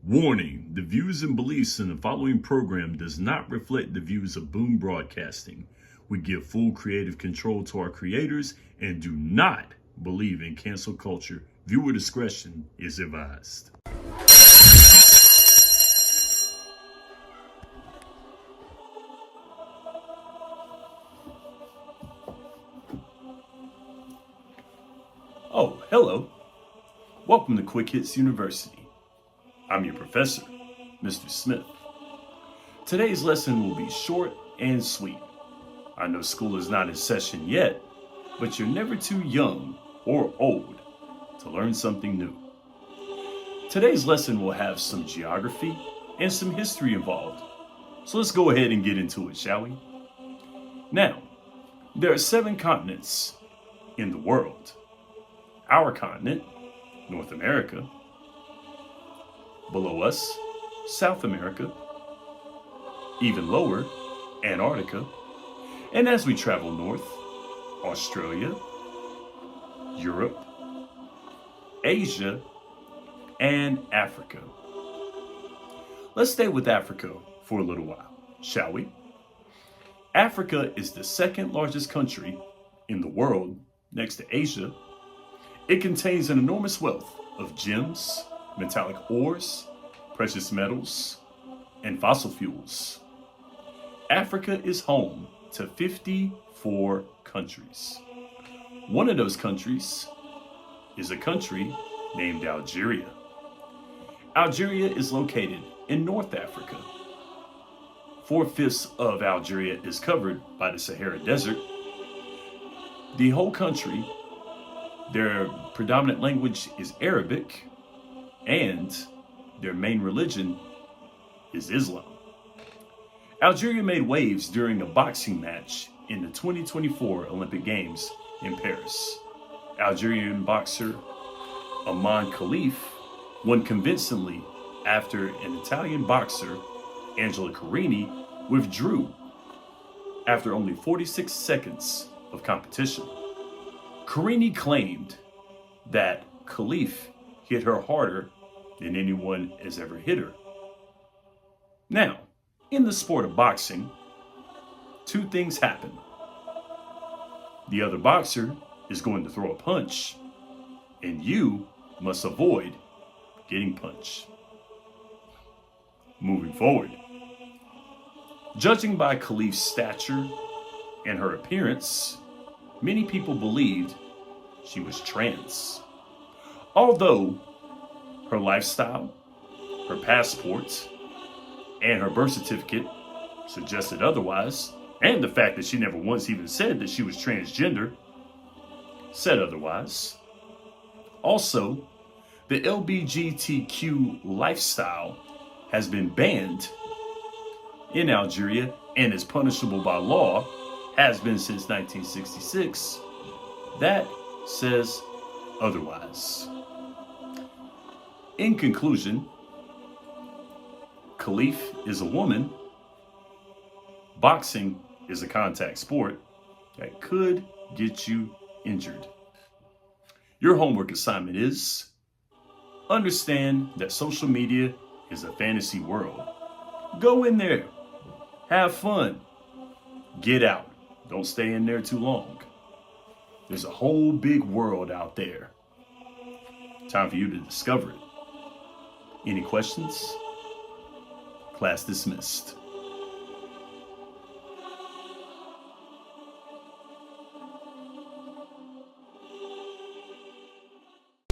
Warning, the views and beliefs in the following program does not reflect the views of Boom Broadcasting. We give full creative control to our creators and do not believe in cancel culture. Viewer discretion is advised. Oh, hello. Welcome to QuickHits University. I'm your professor, Mr. Smith. Today's lesson will be short and sweet. I know school is not in session yet, but you're never too young or old to learn something new. Today's lesson will have some geography and some history involved. So let's go ahead and get into it, shall we? Now, there are 7 continents in the world. Our continent, North America. Below us, South America. Even lower, Antarctica. And as we travel north, Australia, Europe, Asia, and Africa. Let's stay with Africa for a little while, shall we? Africa is the second largest country in the world next to Asia. It contains an enormous wealth of gems, metallic ores, precious metals, and fossil fuels. Africa is home to 54 countries. One of those countries is a country named Algeria. Algeria is located in North Africa. 4/5 of Algeria is covered by the Sahara Desert. The whole country, their predominant language is Arabic, and their main religion is Islam. Algeria made waves during a boxing match in the 2024 Olympic Games in Paris. Algerian boxer Aman Khalif won convincingly after an Italian boxer, Angela Carini, withdrew after only 46 seconds of competition. Carini claimed that Khalif hit her harder than anyone has ever hit her. Now, in the sport of boxing, 2 things happen. The other boxer is going to throw a punch, and you must avoid getting punched. Moving forward, judging by Khalif's stature and her appearance, many people believed she was trans. Although her lifestyle, her passport, and her birth certificate suggested otherwise, and the fact that she never once even said that she was transgender said otherwise. Also, the LGBTQ lifestyle has been banned in Algeria and is punishable by law, has been since 1966. That says otherwise. In conclusion, Khalif is a woman. Boxing is a contact sport that could get you injured. Your homework assignment is understand that social media is a fantasy world. Go in there. Have fun. Get out. Don't stay in there too long. There's a whole big world out there. Time for you to discover it. Any questions? Class dismissed.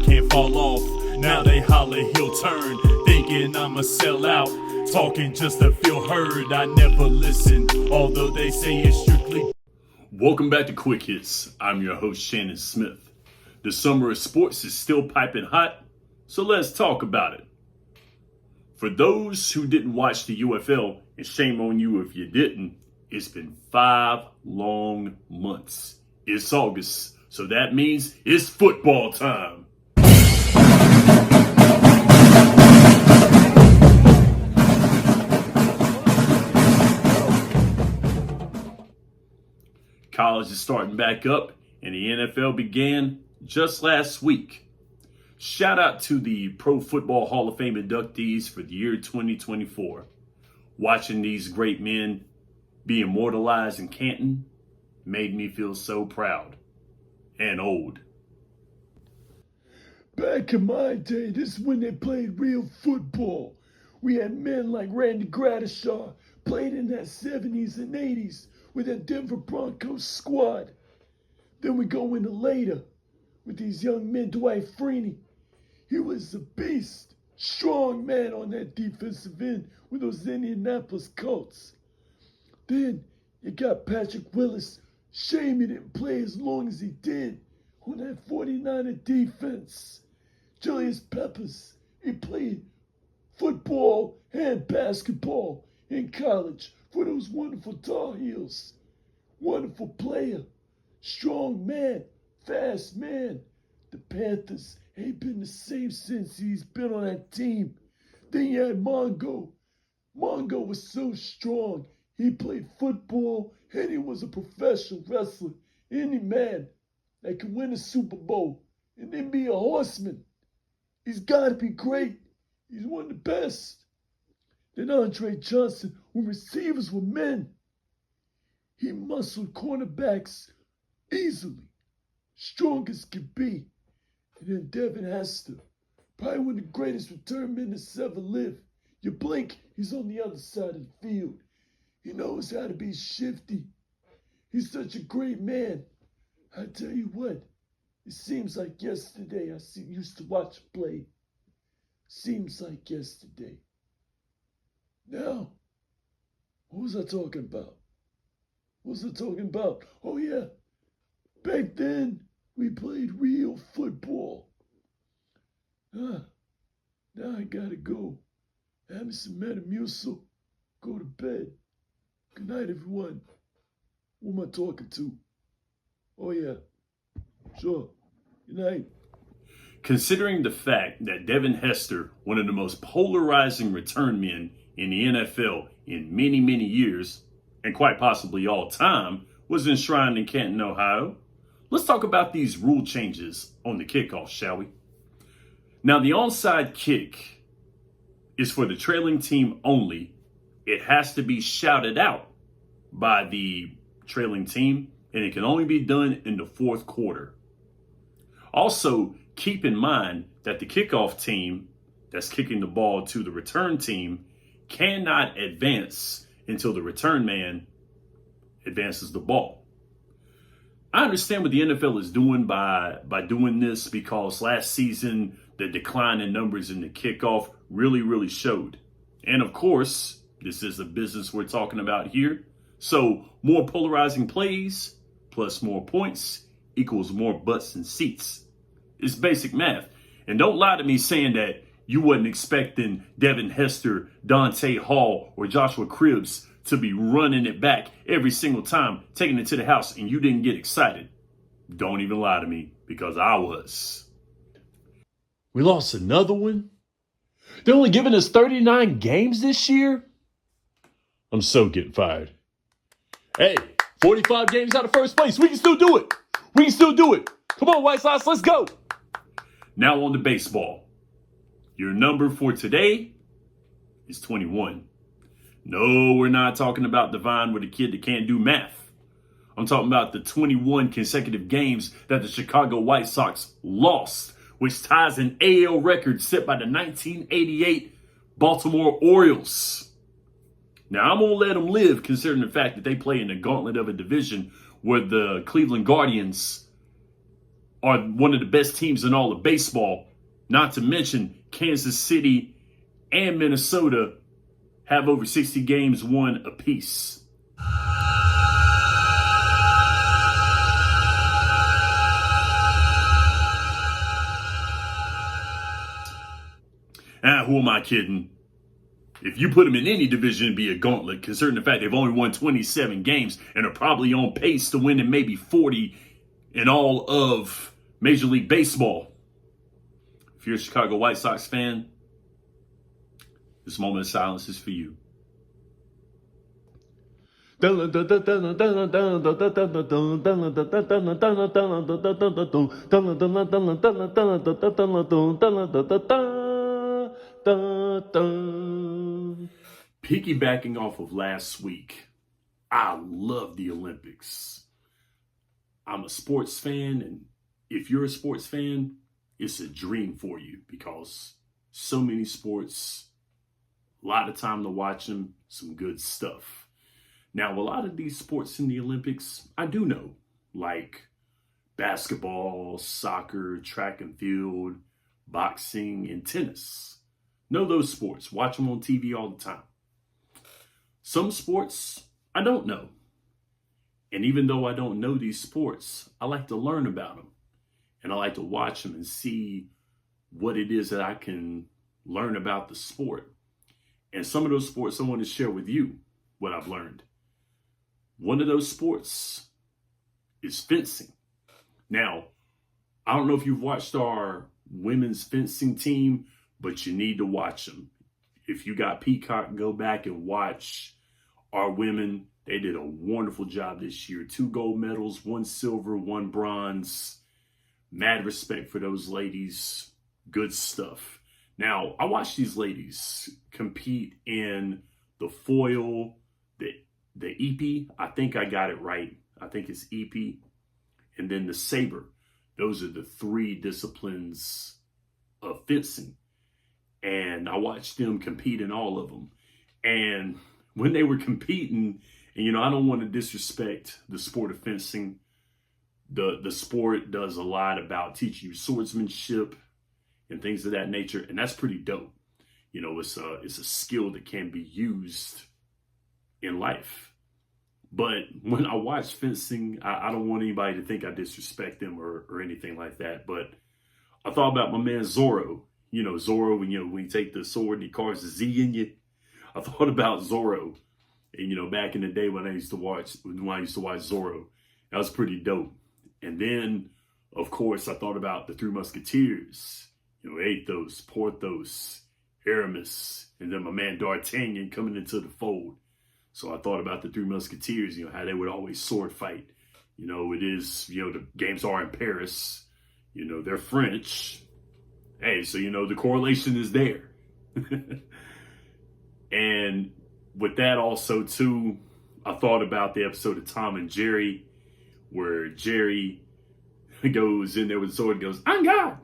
Can't fall off, now they holler he'll turn, thinking I'ma sell out, talking just to feel heard. I never listen, although they say it's strictly. Welcome back to Quick Hits. I'm your host, Shannon Smith. The summer of sports is still piping hot, so let's talk about it. For those who didn't watch the UFL, and shame on you if you didn't, it's been 5 long months. It's August, so that means it's football time. College is starting back up, and the NFL began just last week. Shout out to the Pro Football Hall of Fame inductees for the year 2024. Watching these great men be immortalized in Canton made me feel so proud and old. Back in my day, this is when they played real football. We had men like Randy Gradishaw played in that 70s and 80s with that Denver Broncos squad. Then we go into later with these young men, Dwight Freeney. He was a beast, strong man on that defensive end with those Indianapolis Colts. Then you got Patrick Willis. Shame he didn't play as long as he did on that 49er defense. Julius Peppers, he played football and basketball in college for those wonderful Tar Heels. Wonderful player, strong man, fast man. The Panthers ain't been the same since he's been on that team. Then you had Mongo. Mongo was so strong. He played football and he was a professional wrestler. Any man that can win a Super Bowl and then be a horseman, he's got to be great. He's one of the best. Then Andre Johnson, when receivers were men, he muscled cornerbacks easily, strong as could be. And then Devin Hester, probably one of the greatest return men that's ever lived. You blink, he's on the other side of the field. He knows how to be shifty. He's such a great man. I tell you what, it seems like yesterday used to watch play. Seems like yesterday. Now, what was I talking about? Oh yeah, back then we played real football. Now I gotta go. Have me some Metamucil. Go to bed. Good night, everyone. Who am I talking to? Oh yeah, sure. Good night. Considering the fact that Devin Hester, one of the most polarizing return men in the NFL in many, many years, and quite possibly all time, was enshrined in Canton, Ohio, let's talk about these rule changes on the kickoff, shall we? Now, the onside kick is for the trailing team only. It has to be shouted out by the trailing team, and it can only be done in the fourth quarter. Also, keep in mind that the kickoff team that's kicking the ball to the return team cannot advance until the return man advances the ball. I understand what the NFL is doing by doing this, because last season the decline in numbers in the kickoff really showed. And of course, this is the business we're talking about here. So more polarizing plays plus more points equals more butts and seats. It's basic math. And don't lie to me saying that you wasn't expecting Devin Hester, Dante Hall, or Joshua Cribbs to be running it back every single time, taking it to the house, and you didn't get excited. Don't even lie to me, because I was. We lost another one? They're only giving us 39 games this year? I'm so getting fired. Hey, 45 games out of first place. We can still do it. Come on, White Sox, let's go. Now on to baseball. Your number for today is 21. No, we're not talking about Divine with a kid that can't do math. I'm talking about the 21 consecutive games that the Chicago White Sox lost, which ties an AL record set by the 1988 Baltimore Orioles. Now, I'm going to let them live, considering the fact that they play in the gauntlet of a division where the Cleveland Guardians are one of the best teams in all of baseball. Not to mention Kansas City and Minnesota have over 60 games won apiece. Who am I kidding? If you put them in any division, it'd be a gauntlet, considering the fact they've only won 27 games and are probably on pace to winning maybe 40 in all of Major League Baseball. If you're a Chicago White Sox fan, this moment of silence is for you. Piggybacking off of last week, I love the Olympics. I'm a sports fan, and if you're a sports fan, it's a dream for you because so many sports, a lot of time to watch them, some good stuff. Now, a lot of these sports in the Olympics, I do know, like basketball, soccer, track and field, boxing, and tennis. Know those sports. Watch them on TV all the time. Some sports I don't know. And even though I don't know these sports, I like to learn about them. And I like to watch them and see what it is that I can learn about the sport. And some of those sports I want to share with you what I've learned. One of those sports is fencing. Now, I don't know if you've watched our women's fencing team, but you need to watch them. If you got Peacock, go back and watch our women. They did a wonderful job this year. 2 gold medals, 1 silver, 1 bronze. Mad respect for those ladies. Good stuff. Now, I watched these ladies compete in the foil, the EP. I think I got it right. I think it's EP. And then the saber. Those are the 3 disciplines of fencing. And I watched them compete in all of them. And when they were competing, and I don't want to disrespect the sport of fencing. The sport does a lot about teaching you swordsmanship and things of that nature, and that's pretty dope. It's a skill that can be used in life. But when I watch fencing, I don't want anybody to think I disrespect them or anything like that. But I thought about my man Zorro. Zorro, when you take the sword and he carves a Z in you. I thought about Zorro. And back in the day when I used to watch Zorro, that was pretty dope. And then, of course, I thought about the 3 Musketeers. Athos, Porthos, Aramis, and then my man D'Artagnan coming into the fold. So I thought about the 3 Musketeers. How they would always sword fight. It is. The games are in Paris. They're French. Hey, so the correlation is there. And with that also, too, I thought about the episode of Tom and Jerry where Jerry goes in there with the sword and goes, "I'm God."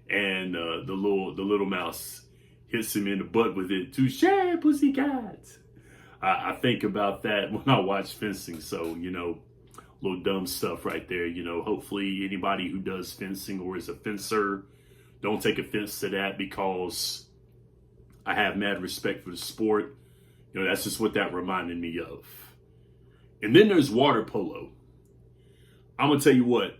And the little mouse hits him in the butt with it. "Touche, pussycat." I think about that when I watch fencing. So, little dumb stuff right there. Hopefully anybody who does fencing or is a fencer, don't take offense to that because I have mad respect for the sport. That's just what that reminded me of. And then there's water polo. I'm going to tell you what.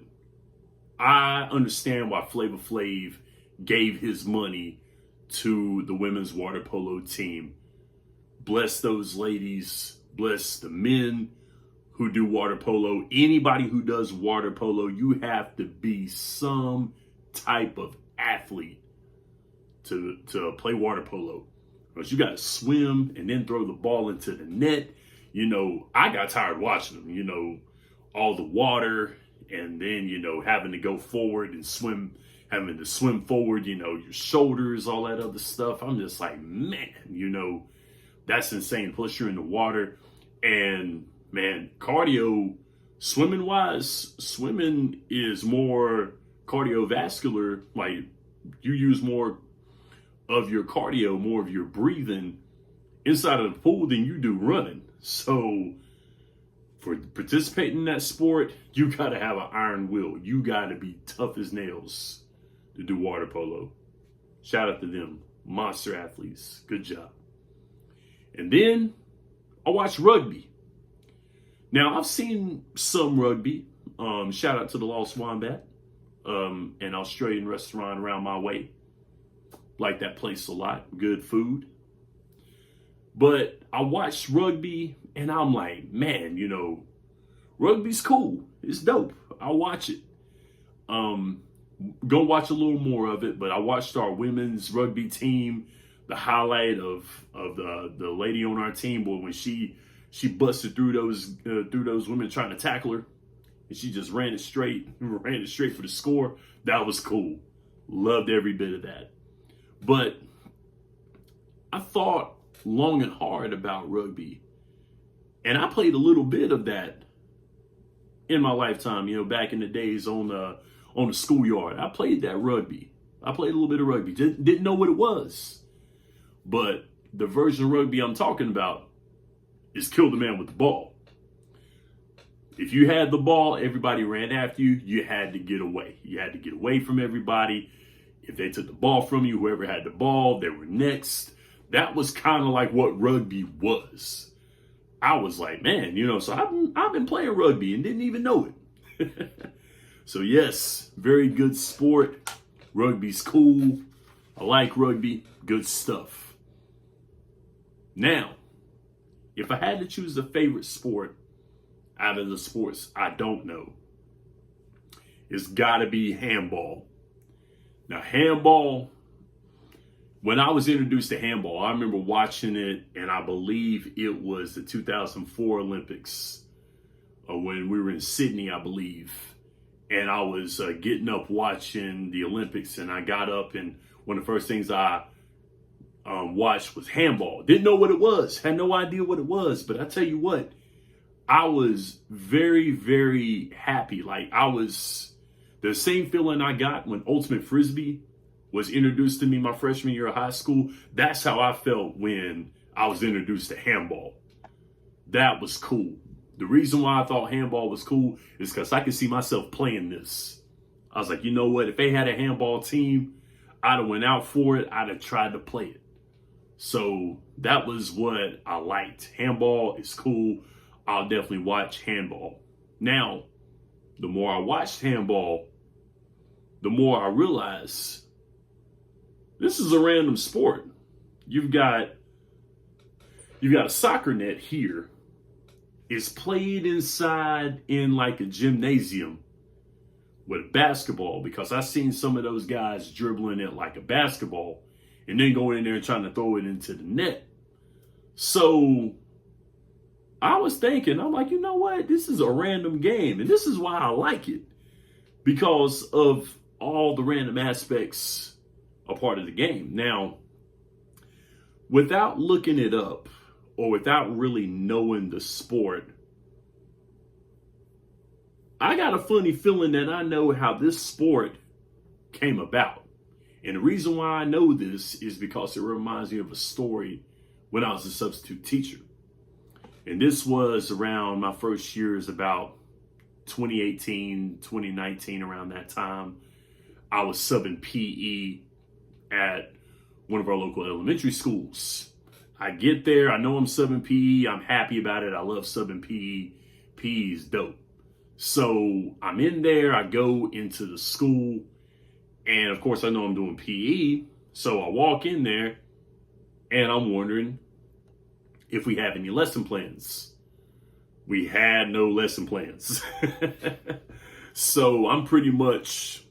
I understand why Flavor Flav gave his money to the women's water polo team. Bless those ladies. Bless the men who do water polo. Anybody who does water polo, you have to be some type of athlete to play water polo. Because you got to swim and then throw the ball into the net. I got tired watching them, all the water and then, having to go forward and swim, having to swim forward, your shoulders, all that other stuff. I'm just like, man, that's insane. Plus you're in the water and man, cardio, swimming is more cardiovascular. Like you use more of your cardio, more of your breathing inside of the pool than you do running. So for participating in that sport, you got to have an iron will. You got to be tough as nails to do water polo. Shout out to them. Monster athletes. Good job. And then I watched rugby. Now, I've seen some rugby. Shout out to the Lost Wombat, an Australian restaurant around my way. Like that place a lot. Good food. But I watched rugby and I'm like, man, rugby's cool. It's dope. I'll watch it. Go watch a little more of it. But I watched our women's rugby team. The highlight of the lady on our team, boy, when she she busted through those women trying to tackle her, and she just ran it straight for the score. That was cool. Loved every bit of that. But I thought long and hard about rugby, and I played a little bit of that in my lifetime. Back in the days on the schoolyard, I played that rugby. I played a little bit of rugby. Didn't know what it was, but the version of rugby I'm talking about is kill the man with the ball. If you had the ball, everybody ran after you. You had to get away. You had to get away from everybody. If they took the ball from you, whoever had the ball, they were next. That was kind of like what rugby was. I was like, man, so I've been playing rugby and didn't even know it. So yes, very good sport. Rugby's cool. I like rugby. Good stuff. Now, if I had to choose a favorite sport out of the sports I don't know, it's got to be handball. Now, handball, when I was introduced to handball, I remember watching it, and I believe it was the 2004 Olympics, when we were in Sydney, I believe. And I was getting up watching the Olympics, and I got up, and one of the first things I watched was handball. Didn't know what it was. Had no idea what it was. But I tell you what, I was very, very happy. Like, I was the same feeling I got when Ultimate Frisbee was introduced to me my freshman year of high school. That's how I felt when I was introduced to handball. That was cool. The reason why I thought handball was cool is because I could see myself playing this. I was like, you know what? If they had a handball team, I'd have went out for it. I'd have tried to play it. So that was what I liked. Handball is cool. I'll definitely watch handball. Now, the more I watched handball, the more I realized this is a random sport. You've got a soccer net here. It's played inside in like a gymnasium with basketball, because I've seen some of those guys dribbling it like a basketball and then going in there and trying to throw it into the net. So I was thinking, I'm like, you know what? This is a random game, and this is why I like it, because of all the random aspects a part of the game. Now, without looking it up or without really knowing the sport, I got a funny feeling that I know how this sport came about. And the reason why I know this is because it reminds me of a story when I was a substitute teacher. And this was around my first years, about 2018, 2019, around that time. I was subbing PE at one of our local elementary schools. I get there, I know I'm subbing PE, I'm happy about it, I love subbing PE. PE is dope. So I'm in there, I go into the school, and of course I know I'm doing PE, so I walk in there, and I'm wondering if we have any lesson plans. We had no lesson plans. So I'm pretty much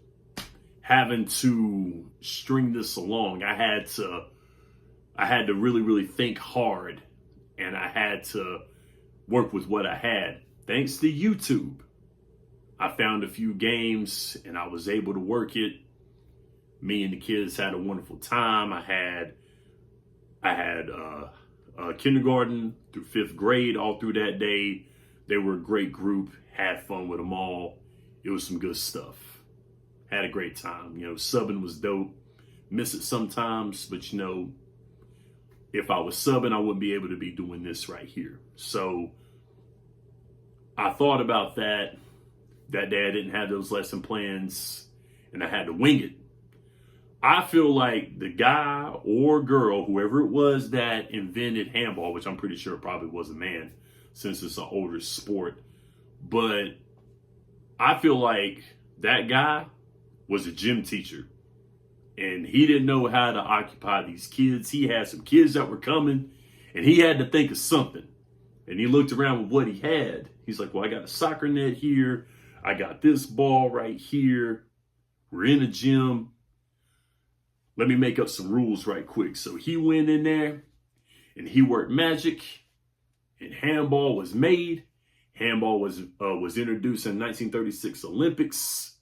having to string this along. I had to really, really think hard, and I had to work with what I had. Thanks to YouTube, I found a few games and I was able to work it. Me and the kids had a wonderful time. I had kindergarten through 5th grade all through that day. They were a great group. Had fun with them all. It was some good stuff. Had a great time. Subbing was dope. Miss it sometimes, but if I was subbing, I wouldn't be able to be doing this right here. So I thought about that. That day I didn't have those lesson plans, and I had to wing it. I feel like the guy or girl, whoever it was that invented handball, which I'm pretty sure probably was a man since it's an older sport, but I feel like that guy was a gym teacher, and he didn't know how to occupy these kids. He had some kids that were coming, and he had to think of something. And he looked around with what he had. He's like, well, I got a soccer net here. I got this ball right here. We're in a gym. Let me make up some rules right quick. So he went in there and he worked magic. and handball was made. Handball was introduced in 1936 Olympics.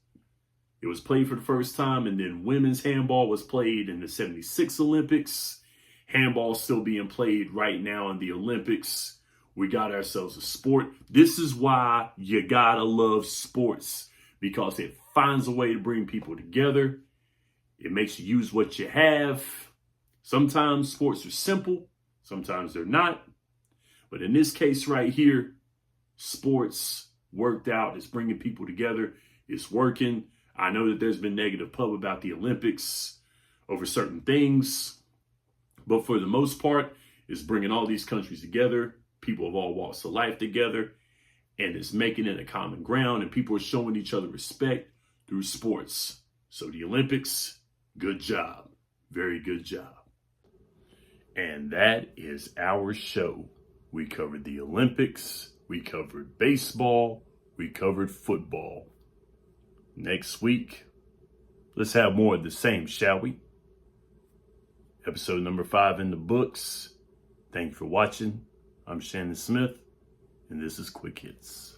It was played for the first time, and then women's handball was played in the 76 Olympics. Handball still being played right now in the Olympics. We got ourselves a sport. This is why you gotta love sports, because it finds a way to bring people together. It makes you use what you have. Sometimes sports are simple, sometimes they're not. But in this case right here, sports worked out. It's bringing people together. It's working. I know that there's been negative pub about the Olympics over certain things, but for the most part, it's bringing all these countries together, people of all walks of life together, and it's making it a common ground, and people are showing each other respect through sports. So the Olympics, good job. Very good job. And that is our show. We covered the Olympics, we covered baseball, we covered football. Next week, let's have more of the same, shall we? Episode number 5 in the books. Thank you for watching. I'm Shannon Smith, and this is Quick Hits.